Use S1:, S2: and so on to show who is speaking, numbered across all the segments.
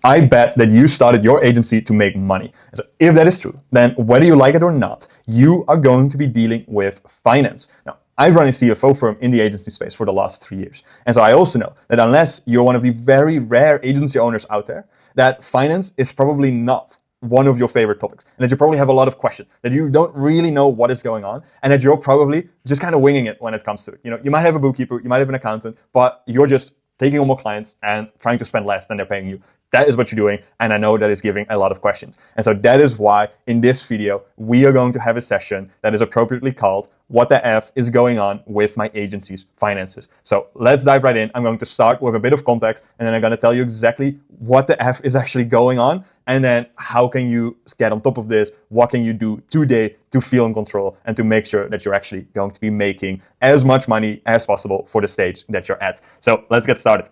S1: I bet that you started your agency to make money. And so if that is true, then whether you like it or not, you are going to be dealing with finance. Now, I've run a CFO firm in the agency space for the last 3 years. And so I also know that unless you're one of the very rare agency owners out there, that finance is probably not one of your favorite topics. And that you probably have a lot of questions, that you don't really know what is going on, and that you're probably just kind of winging it when it comes to it. You know, you might have a bookkeeper, you might have an accountant, but you're just taking on more clients and trying to spend less than they're paying you. That is what you're doing, and I know that is giving a lot of questions. And so that is why in this video, we are going to have a session that is appropriately called What the F is Going On with My Agency's Finances. So let's dive right in. I'm going to start with a bit of context, and then I'm going to tell you exactly what the F is actually going on, and then how can you get on top of this? What can you do today to feel in control and to make sure that you're actually going to be making as much money as possible for the stage that you're at? So let's get started.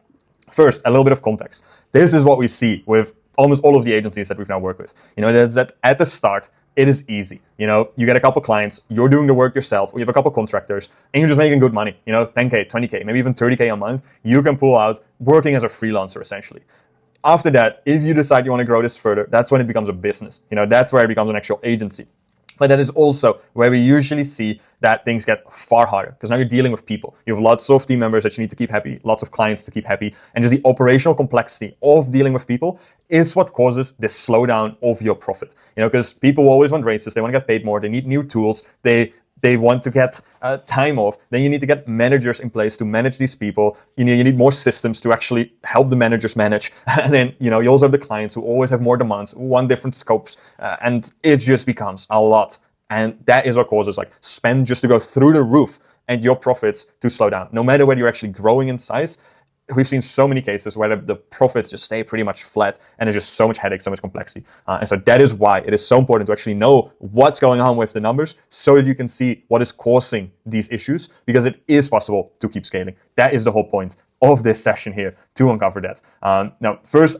S1: First, a little bit of context. This is what we see with almost all of the agencies that we've now worked with. You know, that's that at the start, it is easy. You know, you get a couple clients, you're doing the work yourself, or you have a couple contractors, and you're just making good money. You know, 10K, 20K, maybe even 30K a month, you can pull out working as a freelancer, essentially. After that, if you decide you want to grow this further, that's when it becomes a business. You know, that's where it becomes an actual agency. But that is also where we usually see that things get far harder, because now you're dealing with people. You have lots of team members that you need to keep happy, lots of clients to keep happy, and just the operational complexity of dealing with people is what causes this slowdown of your profit. You know, because people always want raises, they want to get paid more, they need new tools, they want to get time off. Then you need to get managers in place to manage these people. You need more systems to actually help the managers manage. And then, you know, you also have the clients who always have more demands, who want different scopes. And it just becomes a lot. And that is what causes like spend just to go through the roof and your profits to slow down. No matter whether you're actually growing in size, we've seen so many cases where the profits just stay pretty much flat, and there's just so much headache, so much complexity. And so that is why it is so important to actually know what's going on with the numbers so that you can see what is causing these issues, because it is possible to keep scaling. That is the whole point of this session here, to uncover that. Now, first,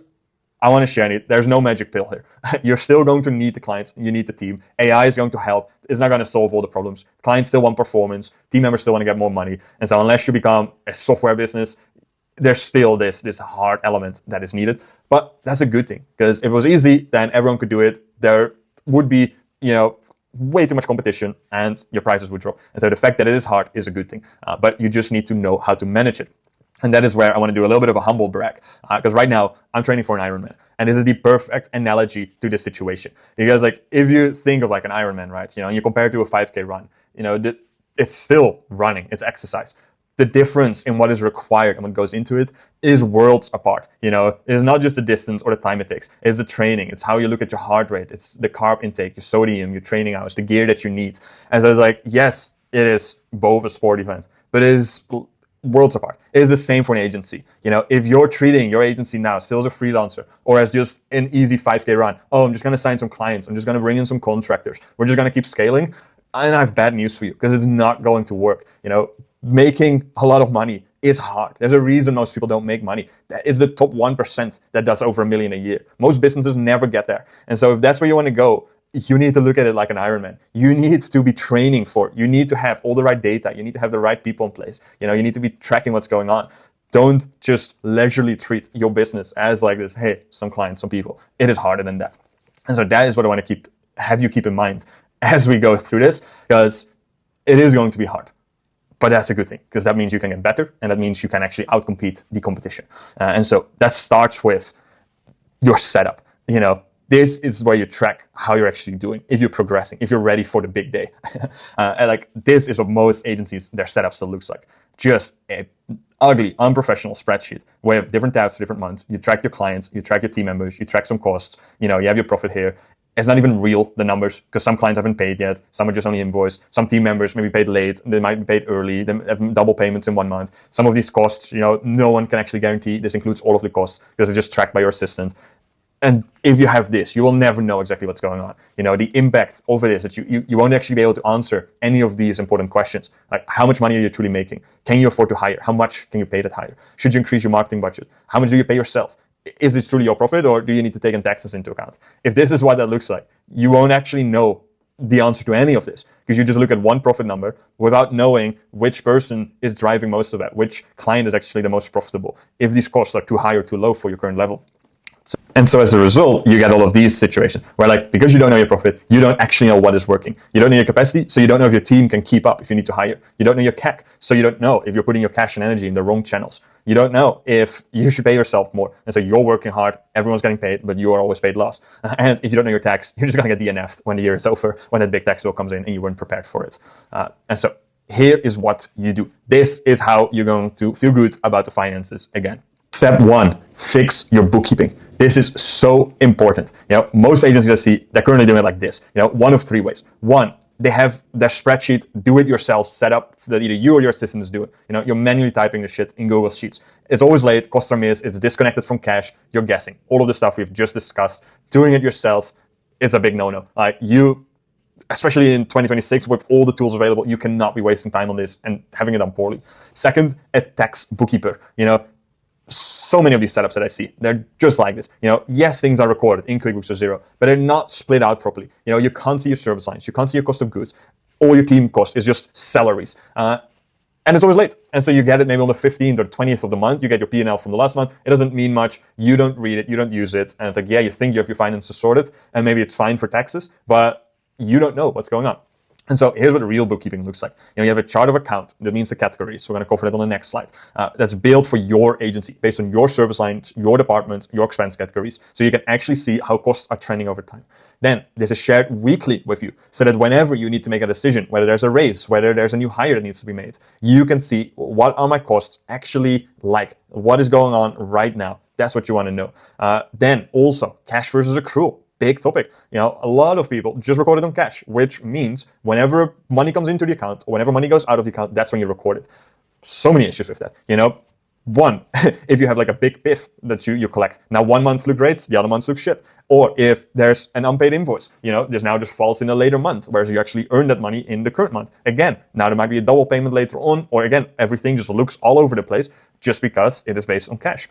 S1: I want to share it. There's no magic pill here. You're still going to need the clients. You need the team. AI is going to help. It's not going to solve all the problems. Clients still want performance. Team members still want to get more money. And so unless you become a software business, there's still this hard element that is needed. But that's a good thing, because if it was easy, then everyone could do it. There would be, you know, way too much competition and your prices would drop. And so the fact that it is hard is a good thing. But you just need to know how to manage it. And that is where I want to do a little bit of a humble brag, because right now I'm training for an Ironman, and this is the perfect analogy to this situation. Because like if you think of like an Ironman, right, you know, and you compare it to a 5K run, you know, it's still running, it's exercise. The difference in what is required and what goes into it is worlds apart. You know, it's not just the distance or the time it takes. It's the training. It's how you look at your heart rate. It's the carb intake, your sodium, your training hours, the gear that you need. And so it's like, yes, it is both a sport event, but it is worlds apart. It is the same for an agency. You know, if you're treating your agency now still as a freelancer or as just an easy 5K run, oh, I'm just going to sign some clients, I'm just going to bring in some contractors, we're just going to keep scaling, and I have bad news for you, because it's not going to work. You know, making a lot of money is hard. There's a reason most people don't make money. It's the top 1% that does over $1 million a year. Most businesses never get there. And so if that's where you want to go, you need to look at it like an Ironman. You need to be training for it. You need to have all the right data. You need to have the right people in place. You know, you need to be tracking what's going on. Don't just leisurely treat your business as like this, hey, some clients, some people. It is harder than that. And so that is what I want to have you keep in mind as we go through this, because it is going to be hard. But that's a good thing, because that means you can get better, and that means you can actually outcompete the competition. And so that starts with your setup. You know, this is where you track how you're actually doing, if you're progressing, if you're ready for the big day. And like this is what most agencies, their setup still looks like. Just an ugly, unprofessional spreadsheet with different tabs for different months. You track your clients, you track your team members, you track some costs, you know, you have your profit here. It's not even real, the numbers, because some clients haven't paid yet. Some are just on the invoice. Some team members maybe paid late. They might be paid early. They have double payments in 1 month. Some of these costs, you know, no one can actually guarantee this includes all of the costs, because it's just tracked by your assistant. And if you have this, you will never know exactly what's going on. You know, the impact of it is that you won't actually be able to answer any of these important questions. Like, how much money are you truly making? Can you afford to hire? How much can you pay that hire? Should you increase your marketing budget? How much do you pay yourself? Is this truly your profit, or do you need to take in taxes into account? If this is what that looks like, you won't actually know the answer to any of this, because you just look at one profit number without knowing which person is driving most of that, which client is actually the most profitable, if these costs are too high or too low for your current level. So And so as a result, you get all of these situations where, like, because you don't know your profit, you don't actually know what is working. You don't know your capacity, so you don't know if your team can keep up if you need to hire. You don't know your CAC, so you don't know if you're putting your cash and energy in the wrong channels. You don't know if you should pay yourself more. And so you're working hard, everyone's getting paid, but you are always paid less. And if you don't know your tax, you're just going to get DNF'd when the year is over, when that big tax bill comes in and you weren't prepared for it. And so here is what you do. This is how you're going to feel good about the finances again. Step 1, fix your bookkeeping. This is so important. Most agencies I see, they're currently doing it like this. One of 3 ways. 1, they have their spreadsheet, do it yourself, set up that either you or your assistants do it. You're manually typing the shit in Google Sheets. It's always late, costs are missed, it's disconnected from cash, you're guessing. All of the stuff we've just discussed, doing it yourself, it's a big no-no. Like, you, especially in 2026, with all the tools available, you cannot be wasting time on this and having it done poorly. Second, a tax bookkeeper. So many of these setups that I see, they're just like this. Yes, things are recorded in QuickBooks or Xero, but they're not split out properly. You can't see your service lines, you can't see your cost of goods. All your team cost is just salaries. And it's always late. And so you get it maybe on the 15th or 20th of the month, you get your P&L from the last month. It doesn't mean much. You don't read it, you don't use it. And it's like, yeah, you think you have your finances sorted and maybe it's fine for taxes, but you don't know what's going on. And so here's what real bookkeeping looks like. You have a chart of account. That means the categories. We're going to cover that on the next slide. That's built for your agency based on your service lines, your department, your expense categories. So you can actually see how costs are trending over time. Then there's a shared weekly with you so that whenever you need to make a decision, whether there's a raise, whether there's a new hire that needs to be made, you can see what are my costs actually like, what is going on right now. That's what you want to know. Then also cash versus accrual. Big topic. A lot of people just record it on cash, which means whenever money comes into the account, or whenever money goes out of the account, that's when you record it. So many issues with that. One, if you have like a big PIF that you collect, now 1 month look great, the other months look shit. Or if there's an unpaid invoice, this now just falls in a later month, whereas you actually earn that money in the current month. Again, now there might be a double payment later on, or again, everything just looks all over the place just because it is based on cash.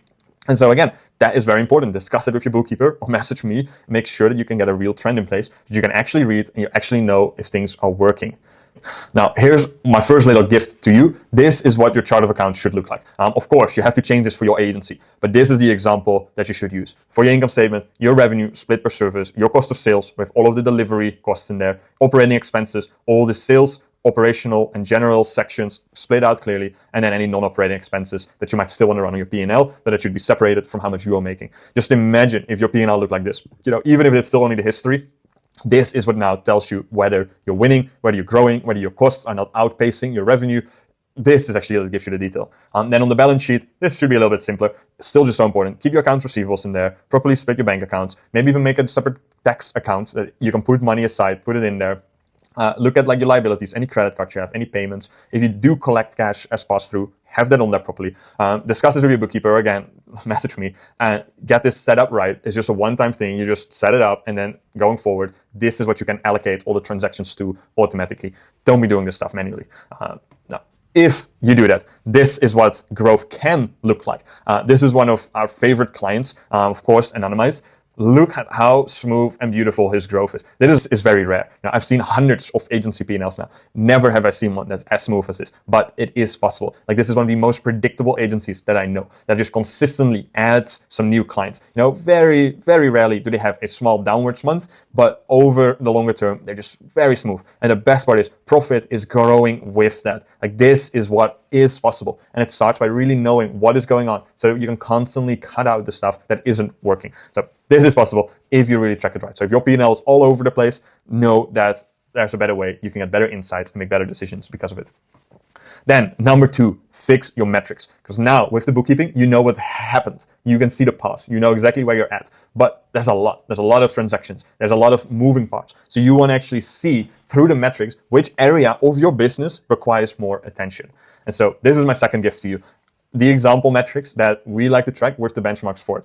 S1: And so again, that is very important. Discuss it with your bookkeeper or message me. Make sure that you can get a real trend in place that you can actually read and you actually know if things are working. Now, here's my first little gift to you. This is what your chart of accounts should look like. Of course, you have to change this for your agency, but this is the example that you should use. For your income statement, your revenue split per service, your cost of sales with all of the delivery costs in there, operating expenses, all the sales, operational and general sections split out clearly, and then any non-operating expenses that you might still want to run on your P&L, but it should be separated from how much you are making. Just imagine if your P&L looked like this. Even if it's still only the history, this is what now tells you whether you're winning, whether you're growing, whether your costs are not outpacing your revenue. This is actually what gives you the detail. Then on the balance sheet, this should be a little bit simpler. Still just so important. Keep your accounts receivables in there. Properly split your bank accounts. Maybe even make a separate tax account that you can put money aside, put it in there. Look at like your liabilities, any credit cards you have, any payments. If you do collect cash as pass-through, have that on there properly. Discuss this with your bookkeeper. Again, message me and get this set up right. It's just a one-time thing. You just set it up, and then going forward, this is what you can allocate all the transactions to automatically. Don't be doing this stuff manually. Now, if you do that, this is what growth can look like. This is one of our favorite clients, of course, anonymized. Look at how smooth and beautiful his growth is. This is very rare. I've seen hundreds of agency P&Ls now. Never have I seen one that's as smooth as this, but it is possible. Like, this is one of the most predictable agencies that I know that just consistently adds some new clients. Very, very rarely do they have a small downwards month, but over the longer term, they're just very smooth. And the best part is profit is growing with that. Like, this is what is possible. And it starts by really knowing what is going on so you can constantly cut out the stuff that isn't working. So this is possible if you really track it right. So if your P&L is all over the place, know that there's a better way. You can get better insights and make better decisions because of it. Then number 2, fix your metrics. Because now with the bookkeeping, you know what happened. You can see the past. You know exactly where you're at. But there's a lot. There's a lot of transactions. There's a lot of moving parts. So you want to actually see through the metrics which area of your business requires more attention. And so this is my second gift to you. The example metrics that we like to track with the benchmarks for it.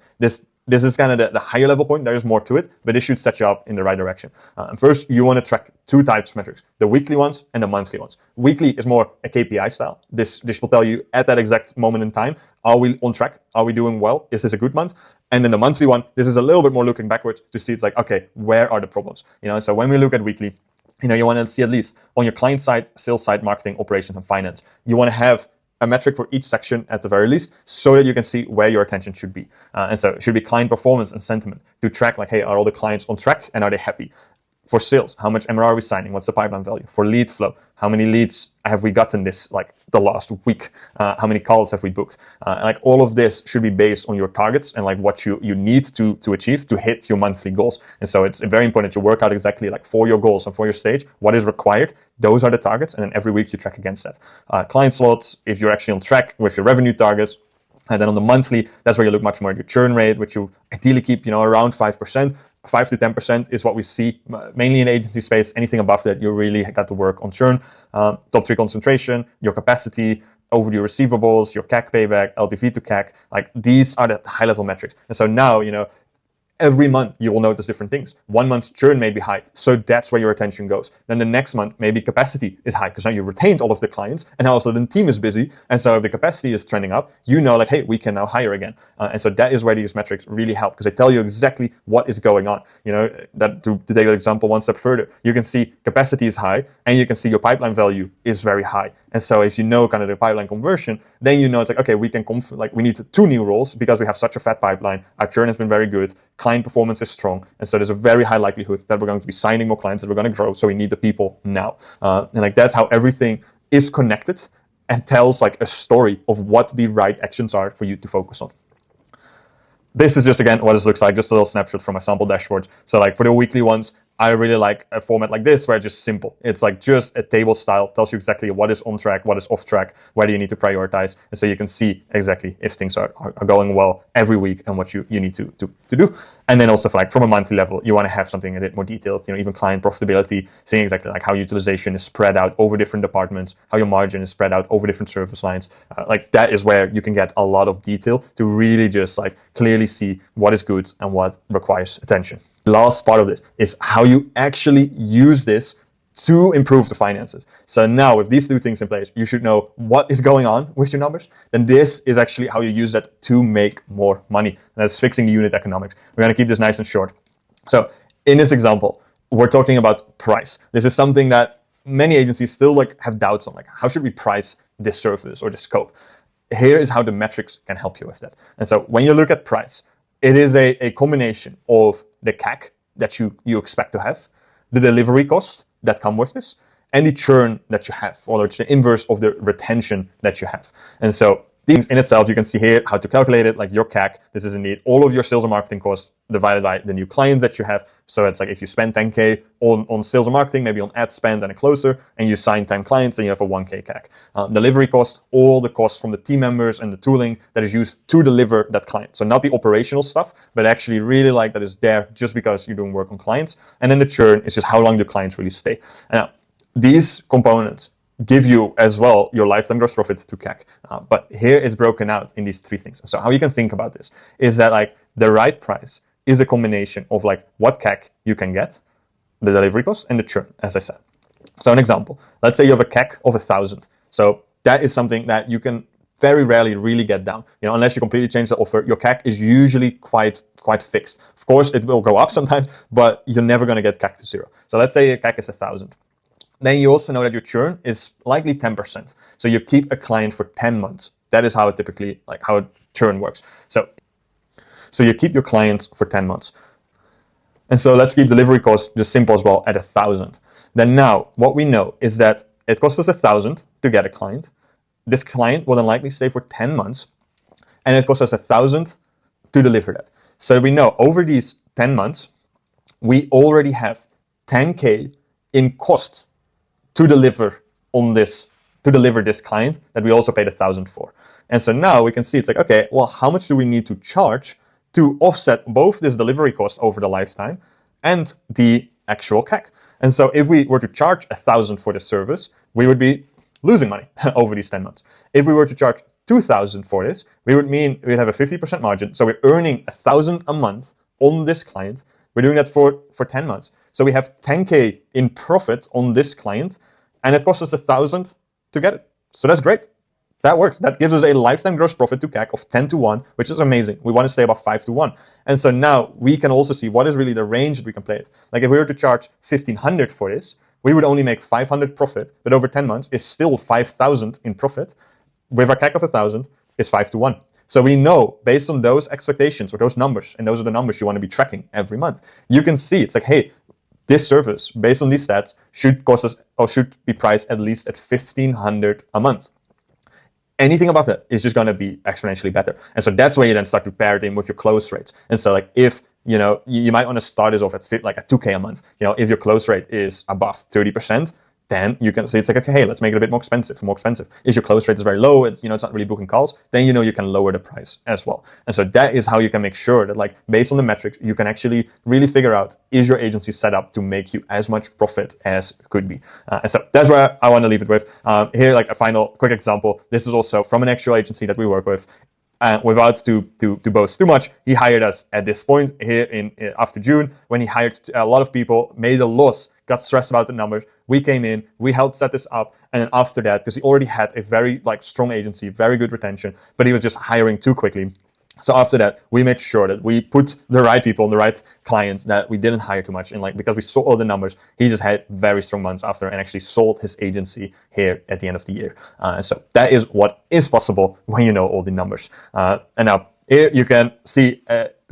S1: This is kind of the higher level point. There is more to it, but it should set you up in the right direction. And first, you want to track 2 types of metrics, the weekly ones and the monthly ones. Weekly is more a KPI style. This will tell you at that exact moment in time, are we on track? Are we doing well? Is this a good month? And then the monthly one, this is a little bit more looking backwards to see it's like, okay, where are the problems? So when we look at weekly, you want to see at least on your client side, sales side, marketing, operations, and finance, you want to have a metric for each section at the very least, so that you can see where your attention should be. And so it should be client performance and sentiment to track like, hey, are all the clients on track and are they happy? For sales, how much MRR are we signing? What's the pipeline value? For lead flow, how many leads have we gotten this, like the last week? How many calls have we booked? Like all of this should be based on your targets and like what you need to achieve to hit your monthly goals. And so it's very important to work out exactly like for your goals and for your stage, what is required. Those are the targets. And then every week you track against that. Client slots, if you're actually on track with your revenue targets. And then on the monthly, that's where you look much more at your churn rate, which you ideally keep, around 5%. 5 to 10% is what we see mainly in the agency space. Anything above that, you really got to work on churn. Top 3 concentration, your capacity, overdue receivables, your CAC payback, LTV to CAC. Like these are the high level metrics. And so now, every month you will notice different things. 1 month's churn may be high, so that's where your attention goes. Then the next month, maybe capacity is high because now you retained all of the clients and now also the team is busy. And so if the capacity is trending up, like, hey, we can now hire again. And so that is where these metrics really help because they tell you exactly what is going on. That to take that example one step further, you can see capacity is high and you can see your pipeline value is very high. And so if you know kind of the pipeline conversion, then it's like, okay, we can we need 2 new roles because we have such a fat pipeline. Our churn has been very good. Client performance is strong. And so there's a very high likelihood that we're going to be signing more clients, that we're going to grow. So we need the people now. And like that's how everything is connected and tells like a story of what the right actions are for you to focus on. This is just, again, what this looks like, just a little snapshot from my sample dashboard. So like for the weekly ones, I really like a format like this where it's just simple. It's like just a table style, tells you exactly what is on track, what is off track, where do you need to prioritize. And so you can see exactly if things are going well every week and what you need to do. And then also from a monthly level, you want to have something a bit more detailed, even client profitability, seeing exactly like how utilization is spread out over different departments, how your margin is spread out over different service lines. Like that is where you can get a lot of detail to really just like clearly see what is good and what requires attention. The last part of this is how you actually use this to improve the finances. So now with these 2 things in place, you should know what is going on with your numbers. Then this is actually how you use that to make more money. And that's fixing the unit economics. We're going to keep this nice and short. So in this example, we're talking about price. This is something that many agencies still have doubts on, how should we price this service or this scope? Here is how the metrics can help you with that. And so when you look at price, it is a combination of the CAC that you expect to have, the delivery costs that come with this, and the churn that you have, or it's the inverse of the retention that you have. And so things in itself, you can see here how to calculate it, like your CAC. This is indeed all of your sales and marketing costs divided by the new clients that you have. So it's like if you spend 10K on sales and marketing, maybe on ad spend and a closer, and you sign 10 clients, then you have a 1K CAC. Delivery cost, all the costs from the team members and the tooling that is used to deliver that client. So not the operational stuff, but actually really that is there just because you're doing work on clients. And then the churn is just how long do clients really stay. And now, these components give you as well your lifetime gross profit to CAC. But here it's broken out in these 3 things. So how you can think about this is that the right price is a combination of what CAC you can get, the delivery cost, and the churn, as I said. So an example, let's say you have a CAC of 1,000. So that is something that you can very rarely really get down. Unless you completely change the offer, your CAC is usually quite fixed. Of course, it will go up sometimes, but you're never going to get CAC to 0. So let's say your CAC is 1,000. Then you also know that your churn is likely 10%. So you keep a client for 10 months. That is how it typically, how churn works. So you keep your clients for 10 months. And so let's keep delivery costs just simple as well at 1,000. Then now what we know is that it costs us 1,000 to get a client. This client will then likely stay for 10 months. And it costs us 1,000 to deliver that. So we know over these 10 months, we already have 10K in costs to deliver this client that we also paid 1,000 for. And so now we can see it's okay, well, how much do we need to charge to offset both this delivery cost over the lifetime and the actual CAC? And so if we were to charge 1,000 for this service, we would be losing money over these 10 months. If we were to charge 2,000 for this, we'd have a 50% margin. So we're earning 1,000 a month on this client. We're doing that for 10 months. So we have 10K in profit on this client, and it costs us 1,000 to get it. So that's great. That works. That gives us a lifetime gross profit to CAC of 10 to 1, which is amazing. We want to stay about 5 to 1. And so now we can also see what is really the range that we can play with. If we were to charge 1,500 for this, we would only make 500 profit, but over 10 months is still 5,000 in profit. with our CAC of 1,000 is 5 to 1. So we know based on those expectations or those numbers, and those are the numbers you want to be tracking every month, you can see it's like, hey, this service based on these stats should cost us or should be priced at least at 1,500 a month. Anything above that is just going to be exponentially better. And so that's where you then start to pair it in with your close rates. And so like if, you might want to start this off at like a 2K a month. If your close rate is above 30%, then you can say it's like, okay, hey, let's make it a bit more expensive. If your close rate is very low, it's not really booking calls, then you can lower the price as well. And so that is how you can make sure that, like, based on the metrics, you can actually really figure out, is your agency set up to make you as much profit as could be? And so that's where I want to leave it with. Here, like a final quick example. This is also from an actual agency that we work with. Without to boast too much, he hired us at this point here in after June, when he hired a lot of people, made a loss, got stressed about the numbers. We came in, we helped set this up, and then after that, because he already had a very strong agency, very good retention, but he was just hiring too quickly. So after that, we made sure that we put the right people and the right clients, that we didn't hire too much. And because we saw all the numbers, he just had very strong months after and actually sold his agency here at the end of the year. So that is what is possible when you know all the numbers. And now here you can see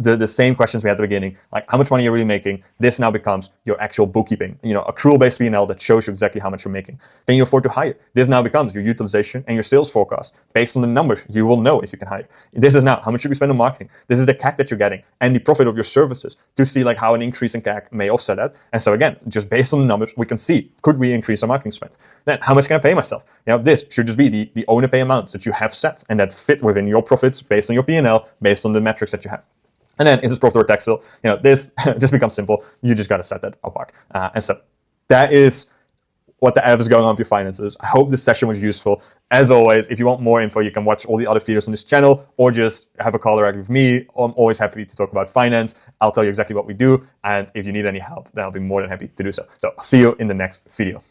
S1: the same questions we had at the beginning, like how much money you're really making. This now becomes your actual bookkeeping, accrual-based P&L that shows you exactly how much you're making. Can you afford to hire? This now becomes your utilization and your sales forecast. Based on the numbers, you will know if you can hire. This is now how much should we spend on marketing. This is the CAC that you're getting and the profit of your services to see like how an increase in CAC may offset that. And so again, just based on the numbers, we can see, could we increase our marketing spend? Then how much can I pay myself? This should just be the owner pay amounts that you have set and that fit within your profits based on your P&L, based on the metrics that you have. And then, is this profitable or taxable? This just becomes simple. You just got to set that apart. And so that is what the F is going on with your finances. I hope this session was useful. As always, if you want more info, you can watch all the other videos on this channel or just have a call directly with me. I'm always happy to talk about finance. I'll tell you exactly what we do. And if you need any help, then I'll be more than happy to do so. So I'll see you in the next video.